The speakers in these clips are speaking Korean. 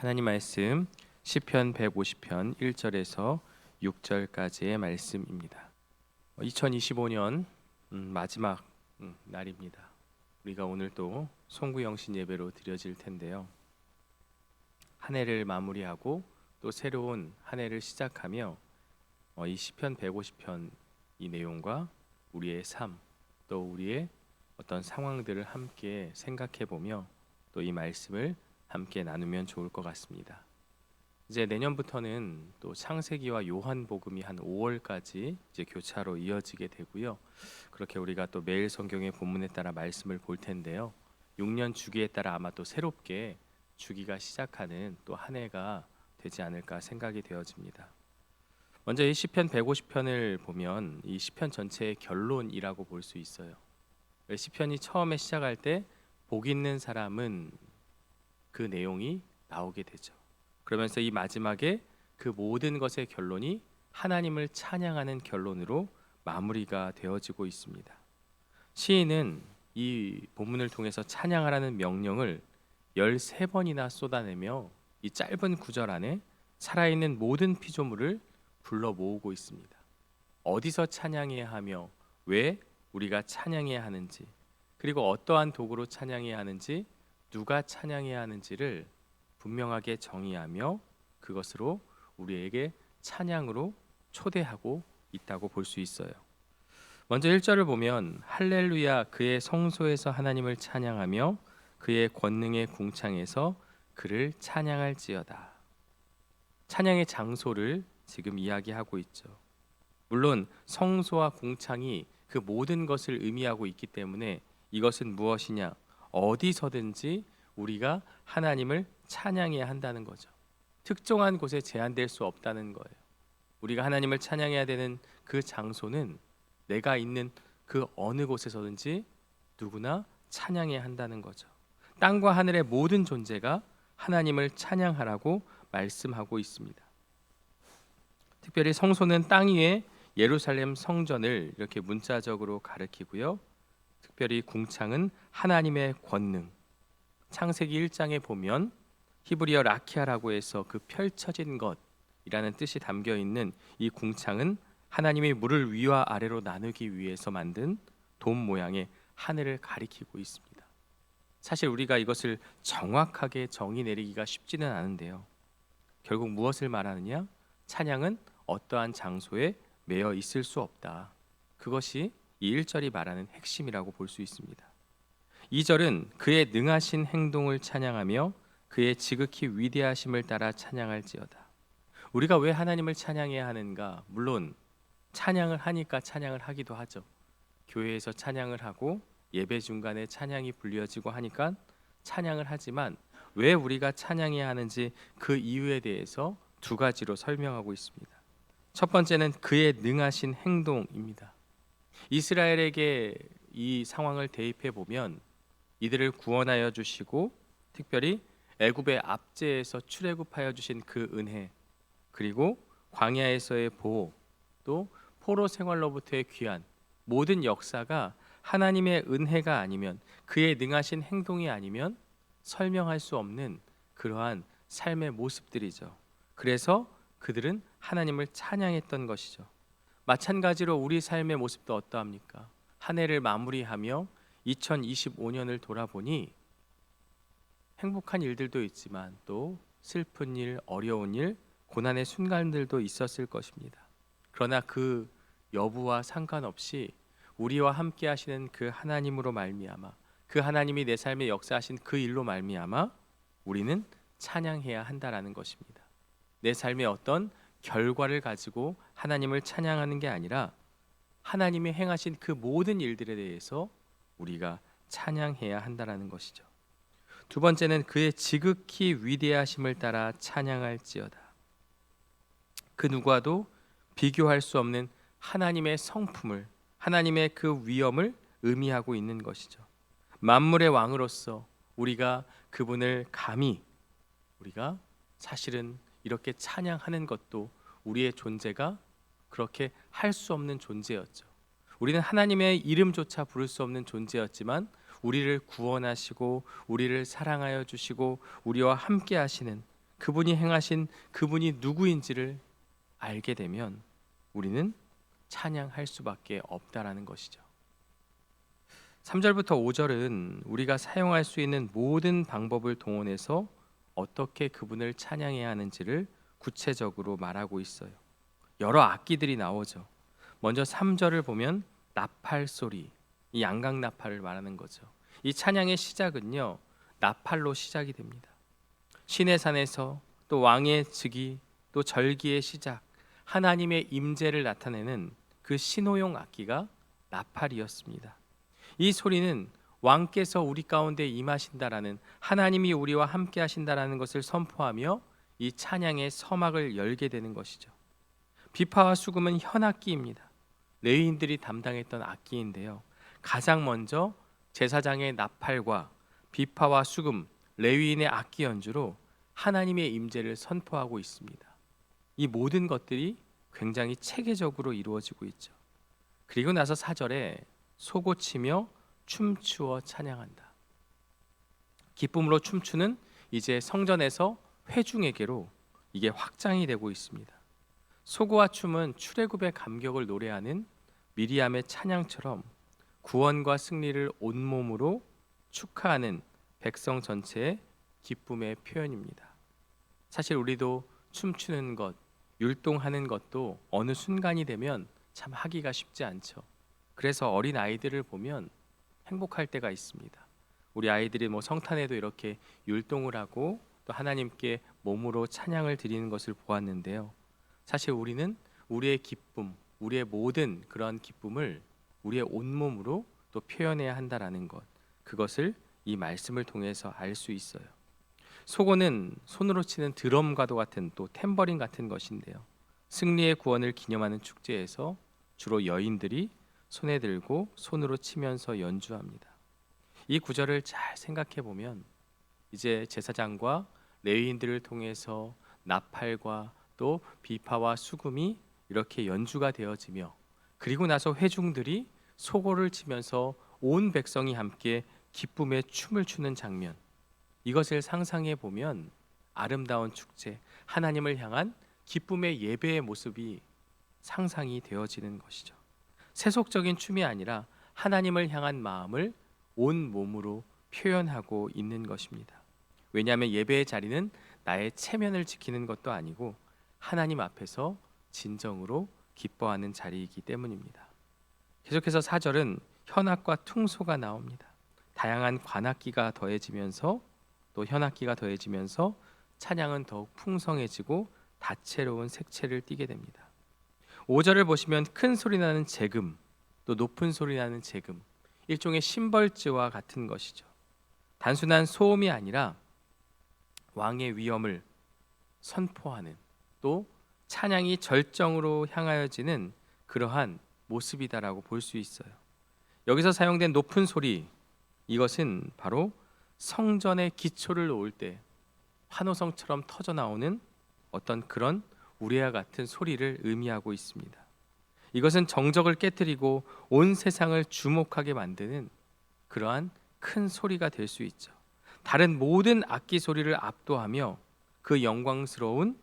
하나님 말씀 시편 150편 1절에서 6절까지의 말씀입니다. 2025년 마지막 날입니다. 우리가 오늘 또 송구영신 예배로 드려질 텐데요. 한 해를 마무리하고 또 새로운 한 해를 시작하며 이 시편 150편 이 내용과 우리의 삶, 또 우리의 어떤 상황들을 함께 생각해 보며 또 이 말씀을 함께 나누면 좋을 것 같습니다. 이제 내년부터는 또 창세기와 요한복음이 한 5월까지 이제 교차로 이어지게 되고요. 그렇게 우리가 또 매일 성경의 본문에 따라 말씀을 볼 텐데요. 6년 주기에 따라 아마 또 새롭게 주기가 시작하는 또 한 해가 되지 않을까 생각이 되어집니다. 먼저 이 시편 150편을 보면 이 시편 전체의 결론이라고 볼 수 있어요. 시편이 처음에 시작할 때 복 있는 사람은 그 내용이 나오게 되죠. 그러면서 이 마지막에 그 모든 것의 결론이 하나님을 찬양하는 결론으로 마무리가 되어지고 있습니다. 시인은 이 본문을 통해서 찬양하라는 명령을 13번이나 쏟아내며 이 짧은 구절 안에 살아있는 모든 피조물을 불러 모으고 있습니다. 어디서 찬양해야 하며 왜 우리가 찬양해야 하는지, 그리고 어떠한 도구로 찬양해야 하는지, 누가 찬양해야 하는지를 분명하게 정의하며 그것으로 우리에게 찬양으로 초대하고 있다고 볼 수 있어요. 먼저 1절을 보면 할렐루야 그의 성소에서 하나님을 찬양하며 그의 권능의 궁창에서 그를 찬양할지어다. 찬양의 장소를 지금 이야기하고 있죠. 물론 성소와 궁창이 그 모든 것을 의미하고 있기 때문에 이것은 무엇이냐? 어디서든지 우리가 하나님을 찬양해야 한다는 거죠. 특정한 곳에 제한될 수 없다는 거예요. 우리가 하나님을 찬양해야 되는 그 장소는 내가 있는 그 어느 곳에서든지 누구나 찬양해야 한다는 거죠. 땅과 하늘의 모든 존재가 하나님을 찬양하라고 말씀하고 있습니다. 특별히 성소는 땅 위에 예루살렘 성전을 이렇게 문자적으로 가리키고요. 특별히 궁창은 하나님의 권능. 창세기 1장에 보면 히브리어 라키아라고 해서 그 펼쳐진 것이라는 뜻이 담겨 있는 이 궁창은 하나님이 물을 위와 아래로 나누기 위해서 만든 돔 모양의 하늘을 가리키고 있습니다. 사실 우리가 이것을 정확하게 정의 내리기가 쉽지는 않은데요. 결국 무엇을 말하느냐? 찬양은 어떠한 장소에 매여 있을 수 없다. 그것이 이 1절이 말하는 핵심이라고 볼 수 있습니다. 2절은 그의 능하신 행동을 찬양하며 그의 지극히 위대하심을 따라 찬양할지어다. 우리가 왜 하나님을 찬양해야 하는가? 물론 찬양을 하니까 찬양을 하기도 하죠. 교회에서 찬양을 하고 예배 중간에 찬양이 불려지고 하니까 찬양을 하지만 왜 우리가 찬양해야 하는지 그 이유에 대해서 두 가지로 설명하고 있습니다. 첫 번째는 그의 능하신 행동입니다. 이스라엘에게 이 상황을 대입해 보면 이들을 구원하여 주시고 특별히 애굽의 압제에서 출애굽하여 주신 그 은혜, 그리고 광야에서의 보호, 또 포로 생활로부터의 귀환, 모든 역사가 하나님의 은혜가 아니면, 그의 능하신 행동이 아니면 설명할 수 없는 그러한 삶의 모습들이죠. 그래서 그들은 하나님을 찬양했던 것이죠. 마찬가지로 우리 삶의 모습도 어떠합니까? 한 해를 마무리하며 2025년을 돌아보니 행복한 일들도 있지만 또 슬픈 일, 어려운 일, 고난의 순간들도 있었을 것입니다. 그러나 그 여부와 상관없이 우리와 함께 하시는 그 하나님으로 말미암아, 그 하나님이 내 삶에 역사하신 그 일로 말미암아 우리는 찬양해야 한다라는 것입니다. 내 삶의 어떤 결과를 가지고 하나님을 찬양하는 게 아니라 하나님이 행하신 그 모든 일들에 대해서 우리가 찬양해야 한다라는 것이죠. 두 번째는 그의 지극히 위대하심을 따라 찬양할지어다. 그 누구와도 비교할 수 없는 하나님의 성품을, 하나님의 그 위엄을 의미하고 있는 것이죠. 만물의 왕으로서 우리가 그분을 감히 우리가 사실은 이렇게 찬양하는 것도 우리의 존재가 그렇게 할 수 없는 존재였죠. 우리는 하나님의 이름조차 부를 수 없는 존재였지만 우리를 구원하시고 우리를 사랑하여 주시고 우리와 함께 하시는 그분이 행하신 그분이 누구인지를 알게 되면 우리는 찬양할 수밖에 없다라는 것이죠. 3절부터 5절은 우리가 사용할 수 있는 모든 방법을 동원해서 어떻게 그분을 찬양해야 하는지를 구체적으로 말하고 있어요. 여러 악기들이 나오죠. 먼저 3절을 보면 나팔 소리, 이 양각 나팔을 말하는 거죠. 이 찬양의 시작은요, 나팔로 시작이 됩니다. 신의 산에서 또 왕의 즉위, 또 절기의 시작, 하나님의 임재를 나타내는 그 신호용 악기가 나팔이었습니다. 이 소리는 왕께서 우리 가운데 임하신다라는, 하나님이 우리와 함께 하신다라는 것을 선포하며 이 찬양의 서막을 열게 되는 것이죠. 비파와 수금은 현악기입니다. 레위인들이 담당했던 악기인데요, 가장 먼저 제사장의 나팔과 비파와 수금, 레위인의 악기 연주로 하나님의 임재를 선포하고 있습니다. 이 모든 것들이 굉장히 체계적으로 이루어지고 있죠. 그리고 나서 4절에 솟구치며 춤추어 찬양한다. 기쁨으로 춤추는 이제 성전에서 회중에게로 이게 확장이 되고 있습니다. 소고와 춤은 출애굽의 감격을 노래하는 미리암의 찬양처럼 구원과 승리를 온몸으로 축하하는 백성 전체의 기쁨의 표현입니다. 사실 우리도 춤추는 것, 율동하는 것도 어느 순간이 되면 참 하기가 쉽지 않죠. 그래서 어린 아이들을 보면 행복할 때가 있습니다. 우리 아이들이 성탄에도 이렇게 율동을 하고 또 하나님께 몸으로 찬양을 드리는 것을 보았는데요. 사실 우리는 우리의 기쁨, 우리의 모든 그런 기쁨을 우리의 온몸으로 또 표현해야 한다라는 것, 그것을 이 말씀을 통해서 알 수 있어요. 소고는 손으로 치는 드럼과도 같은 또 탬버린 같은 것인데요, 승리의 구원을 기념하는 축제에서 주로 여인들이 손에 들고 손으로 치면서 연주합니다. 이 구절을 잘 생각해 보면 이제 제사장과 레위인들을 통해서 나팔과 또 비파와 수금이 이렇게 연주가 되어지며, 그리고 나서 회중들이 소고를 치면서 온 백성이 함께 기쁨의 춤을 추는 장면, 이것을 상상해 보면 아름다운 축제, 하나님을 향한 기쁨의 예배의 모습이 상상이 되어지는 것이죠. 세속적인 춤이 아니라 하나님을 향한 마음을 온 몸으로 표현하고 있는 것입니다. 왜냐하면 예배의 자리는 나의 체면을 지키는 것도 아니고 하나님 앞에서 진정으로 기뻐하는 자리이기 때문입니다. 계속해서 4절은 현악과 퉁소가 나옵니다. 다양한 관악기가 더해지면서 또 현악기가 더해지면서 찬양은 더욱 풍성해지고 다채로운 색채를 띠게 됩니다. 5절을 보시면 큰 소리 나는 재금, 또 높은 소리 나는 재금, 일종의 심벌지와 같은 것이죠. 단순한 소음이 아니라 왕의 위엄을 선포하는, 또 찬양이 절정으로 향하여지는 그러한 모습이다라고 볼 수 있어요. 여기서 사용된 높은 소리, 이것은 바로 성전의 기초를 놓을 때 환호성처럼 터져 나오는 어떤 그런 우레와 같은 소리를 의미하고 있습니다. 이것은 정적을 깨뜨리고 온 세상을 주목하게 만드는 그러한 큰 소리가 될 수 있죠. 다른 모든 악기 소리를 압도하며 그 영광스러운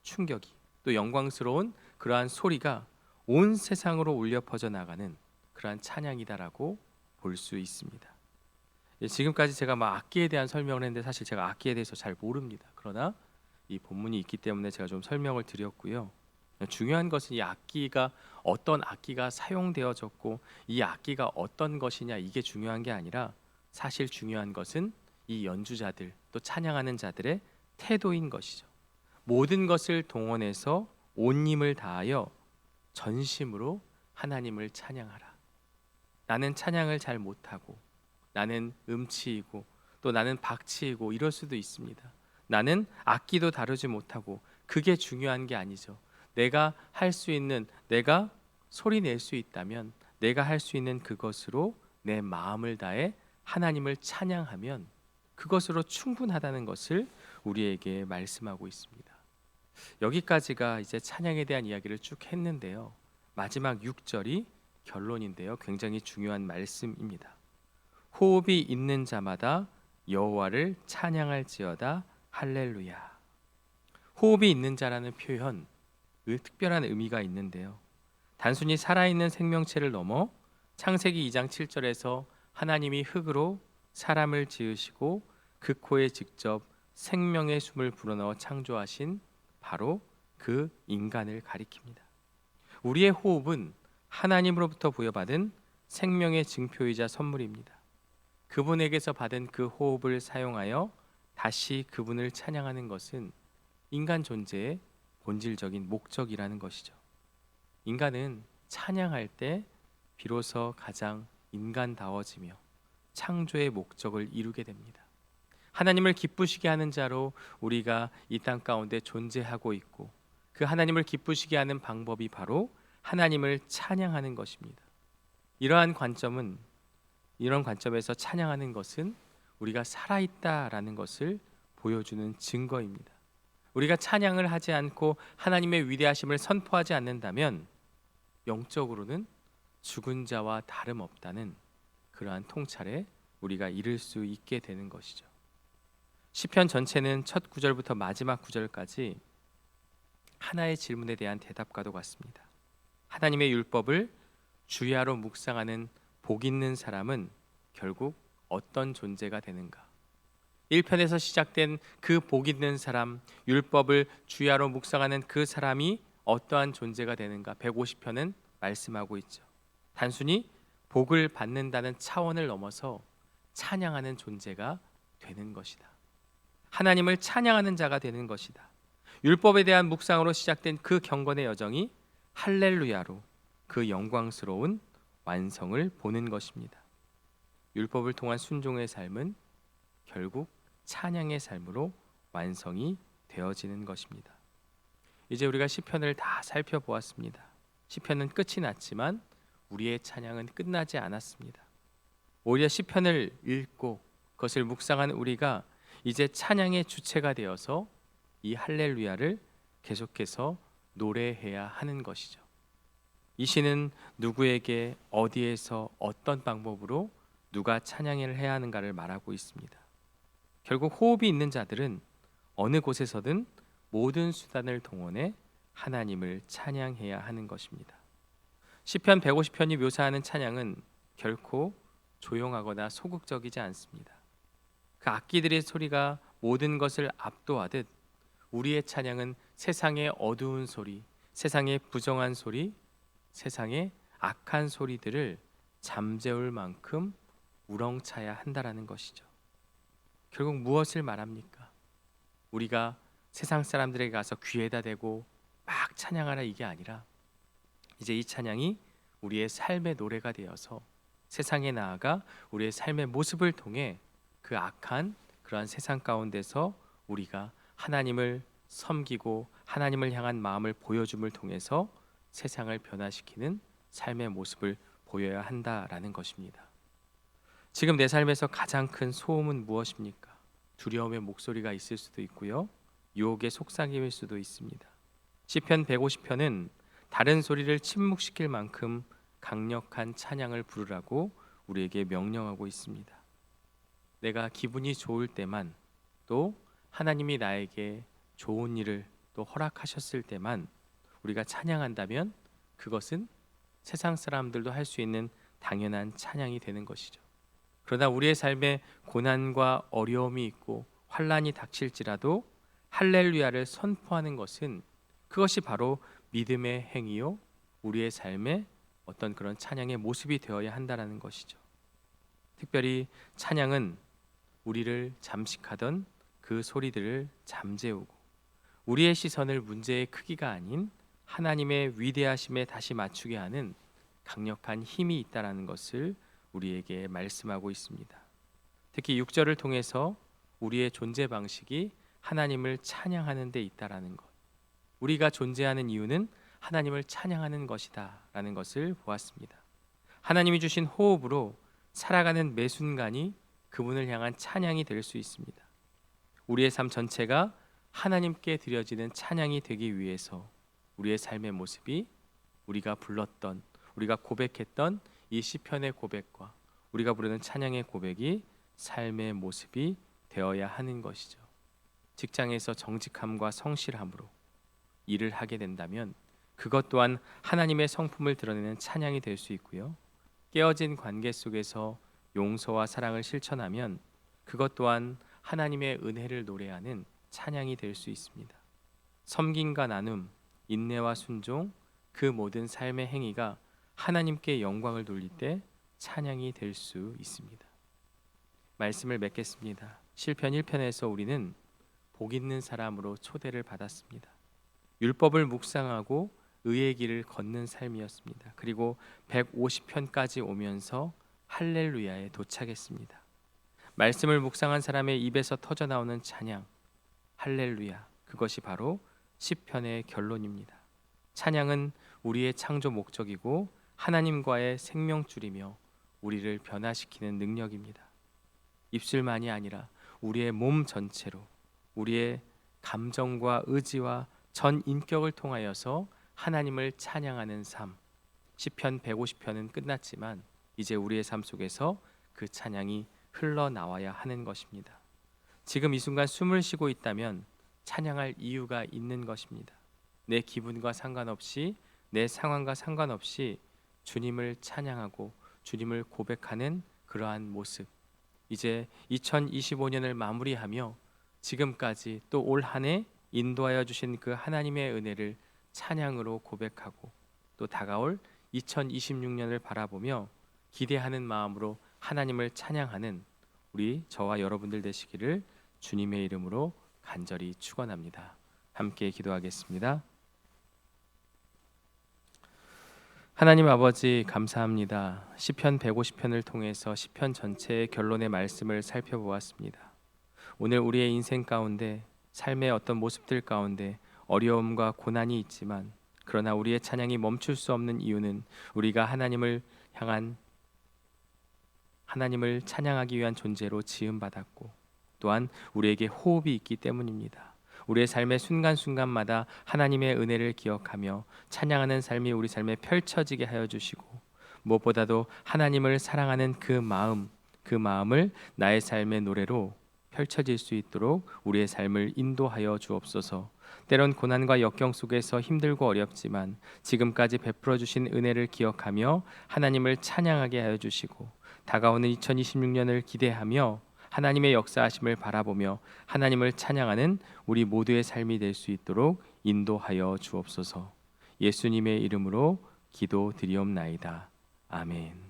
충격이, 또 영광스러운 그러한 소리가 온 세상으로 울려 퍼져 나가는 그러한 찬양이다라고 볼 수 있습니다. 지금까지 제가 악기에 대한 설명을 했는데 사실 제가 악기에 대해서 잘 모릅니다. 그러나 이 본문이 있기 때문에 제가 좀 설명을 드렸고요. 중요한 것은 이 악기가 어떤 악기가 사용되어졌고 이 악기가 어떤 것이냐, 이게 중요한 게 아니라 사실 중요한 것은 이 연주자들, 또 찬양하는 자들의 태도인 것이죠. 모든 것을 동원해서 온 힘을 다하여 전심으로 하나님을 찬양하라. 나는 찬양을 잘 못하고, 나는 음치이고, 또 나는 박치이고 이럴 수도 있습니다. 나는 악기도 다루지 못하고, 그게 중요한 게 아니죠. 내가 할 수 있는, 내가 소리 낼 수 있다면 내가 할 수 있는 그것으로 내 마음을 다해 하나님을 찬양하면 그것으로 충분하다는 것을 우리에게 말씀하고 있습니다. 여기까지가 이제 찬양에 대한 이야기를 쭉 했는데요, 마지막 6절이 결론인데요, 굉장히 중요한 말씀입니다. 호흡이 있는 자마다 여호와를 찬양할지어다 할렐루야. 호흡이 있는 자라는 표현, 특별한 의미가 있는데요. 단순히 살아있는 생명체를 넘어 창세기 2장 7절에서 하나님이 흙으로 사람을 지으시고 그 코에 직접 생명의 숨을 불어넣어 창조하신 바로 그 인간을 가리킵니다. 우리의 호흡은 하나님으로부터 부여받은 생명의 증표이자 선물입니다. 그분에게서 받은 그 호흡을 사용하여 다시 그분을 찬양하는 것은 인간 존재의 본질적인 목적이라는 것이죠. 인간은 찬양할 때 비로소 가장 인간다워지며 창조의 목적을 이루게 됩니다. 하나님을 기쁘시게 하는 자로 우리가 이 땅 가운데 존재하고 있고, 그 하나님을 기쁘시게 하는 방법이 바로 하나님을 찬양하는 것입니다. 이런 관점에서 찬양하는 것은 우리가 살아있다라는 것을 보여주는 증거입니다. 우리가 찬양을 하지 않고 하나님의 위대하심을 선포하지 않는다면 영적으로는 죽은 자와 다름없다는 그러한 통찰에 우리가 이를 수 있게 되는 것이죠. 시편 전체는 첫 구절부터 마지막 구절까지 하나의 질문에 대한 대답과도 같습니다. 하나님의 율법을 주야로 묵상하는 복 있는 사람은 결국 어떤 존재가 되는가? 1편에서 시작된 그 복 있는 사람, 율법을 주야로 묵상하는 그 사람이 어떠한 존재가 되는가? 150편은 말씀하고 있죠. 단순히 복을 받는다는 차원을 넘어서 찬양하는 존재가 되는 것이다. 하나님을 찬양하는 자가 되는 것이다. 율법에 대한 묵상으로 시작된 그 경건의 여정이 할렐루야로 그 영광스러운 완성을 보는 것입니다. 율법을 통한 순종의 삶은 결국 찬양의 삶으로 완성이 되어지는 것입니다. 이제 우리가 시편을 다 살펴보았습니다. 시편은 끝이 났지만 우리의 찬양은 끝나지 않았습니다. 오히려 시편을 읽고 그것을 묵상한 우리가 이제 찬양의 주체가 되어서 이 할렐루야를 계속해서 노래해야 하는 것이죠. 이 시는 누구에게 어디에서 어떤 방법으로 누가 찬양을 해야 하는가를 말하고 있습니다. 결국 호흡이 있는 자들은 어느 곳에서든 모든 수단을 동원해 하나님을 찬양해야 하는 것입니다. 시편 150편이 묘사하는 찬양은 결코 조용하거나 소극적이지 않습니다. 그 악기들의 소리가 모든 것을 압도하듯 우리의 찬양은 세상의 어두운 소리, 세상의 부정한 소리, 세상의 악한 소리들을 잠재울 만큼 우렁차야 한다라는 것이죠. 결국 무엇을 말합니까? 우리가 세상 사람들에게 가서 귀에다 대고 막 찬양하라 이게 아니라 이제 이 찬양이 우리의 삶의 노래가 되어서 세상에 나아가 우리의 삶의 모습을 통해 그 악한 그러한 세상 가운데서 우리가 하나님을 섬기고 하나님을 향한 마음을 보여줌을 통해서 세상을 변화시키는 삶의 모습을 보여야 한다라는 것입니다. 지금 내 삶에서 가장 큰 소음은 무엇입니까? 두려움의 목소리가 있을 수도 있고요. 유혹의 속삭임일 수도 있습니다. 시편 150편은 다른 소리를 침묵시킬 만큼 강력한 찬양을 부르라고 우리에게 명령하고 있습니다. 내가 기분이 좋을 때만, 또 하나님이 나에게 좋은 일을 또 허락하셨을 때만 우리가 찬양한다면 그것은 세상 사람들도 할 수 있는 당연한 찬양이 되는 것이죠. 그러나 우리의 삶에 고난과 어려움이 있고 환난이 닥칠지라도 할렐루야를 선포하는 것은 그것이 바로 믿음의 행위요, 우리의 삶의 어떤 그런 찬양의 모습이 되어야 한다는 것이죠. 특별히 찬양은 우리를 잠식하던 그 소리들을 잠재우고 우리의 시선을 문제의 크기가 아닌 하나님의 위대하심에 다시 맞추게 하는 강력한 힘이 있다는 것을 우리에게 말씀하고 있습니다. 특히 6절을 통해서 우리의 존재 방식이 하나님을 찬양하는 데 있다라는 것, 우리가 존재하는 이유는 하나님을 찬양하는 것이다 라는 것을 보았습니다. 하나님이 주신 호흡으로 살아가는 매 순간이 그분을 향한 찬양이 될 수 있습니다. 우리의 삶 전체가 하나님께 드려지는 찬양이 되기 위해서 우리의 삶의 모습이 우리가 불렀던, 우리가 고백했던 이 시편의 고백과 우리가 부르는 찬양의 고백이 삶의 모습이 되어야 하는 것이죠. 직장에서 정직함과 성실함으로 일을 하게 된다면 그것 또한 하나님의 성품을 드러내는 찬양이 될 수 있고요. 깨어진 관계 속에서 용서와 사랑을 실천하면 그것 또한 하나님의 은혜를 노래하는 찬양이 될 수 있습니다. 섬김과 나눔, 인내와 순종, 그 모든 삶의 행위가 하나님께 영광을 돌릴 때 찬양이 될 수 있습니다. 말씀을 맺겠습니다. 시편 1편에서 우리는 복 있는 사람으로 초대를 받았습니다. 율법을 묵상하고 의의 길을 걷는 삶이었습니다. 그리고 150편까지 오면서 할렐루야에 도착했습니다. 말씀을 묵상한 사람의 입에서 터져나오는 찬양, 할렐루야, 그것이 바로 시편의 결론입니다. 찬양은 우리의 창조 목적이고 하나님과의 생명줄이며 우리를 변화시키는 능력입니다. 입술만이 아니라 우리의 몸 전체로 우리의 감정과 의지와 전 인격을 통하여서 하나님을 찬양하는 삶. 시편 150편은 끝났지만 이제 우리의 삶 속에서 그 찬양이 흘러나와야 하는 것입니다. 지금 이 순간 숨을 쉬고 있다면 찬양할 이유가 있는 것입니다. 내 기분과 상관없이, 내 상황과 상관없이 주님을 찬양하고 주님을 고백하는 그러한 모습. 이제 2025년을 마무리하며 지금까지 또 올 한 해 인도하여 주신 그 하나님의 은혜를 찬양으로 고백하고 또 다가올 2026년을 바라보며 기대하는 마음으로 하나님을 찬양하는 우리 저와 여러분들 되시기를 주님의 이름으로 간절히 축원합니다. 함께 기도하겠습니다. 하나님 아버지 감사합니다. 시편 150편을 통해서 시편 전체의 결론의 말씀을 살펴보았습니다. 오늘 우리의 인생 가운데 삶의 어떤 모습들 가운데 어려움과 고난이 있지만 그러나 우리의 찬양이 멈출 수 없는 이유는 우리가 하나님을 찬양하기 위한 존재로 지음받았고 또한 우리에게 호흡이 있기 때문입니다. 우리의 삶의 순간순간마다 하나님의 은혜를 기억하며 찬양하는 삶이 우리 삶에 펼쳐지게 하여 주시고 무엇보다도 하나님을 사랑하는 그 마음을 나의 삶의 노래로 펼쳐질 수 있도록 우리의 삶을 인도하여 주옵소서. 때론 고난과 역경 속에서 힘들고 어렵지만 지금까지 베풀어 주신 은혜를 기억하며 하나님을 찬양하게 하여 주시고 다가오는 2026년을 기대하며 하나님의 역사하심을 바라보며 하나님을 찬양하는 우리 모두의 삶이 될 수 있도록 인도하여 주옵소서. 예수님의 이름으로 기도드리옵나이다. 아멘.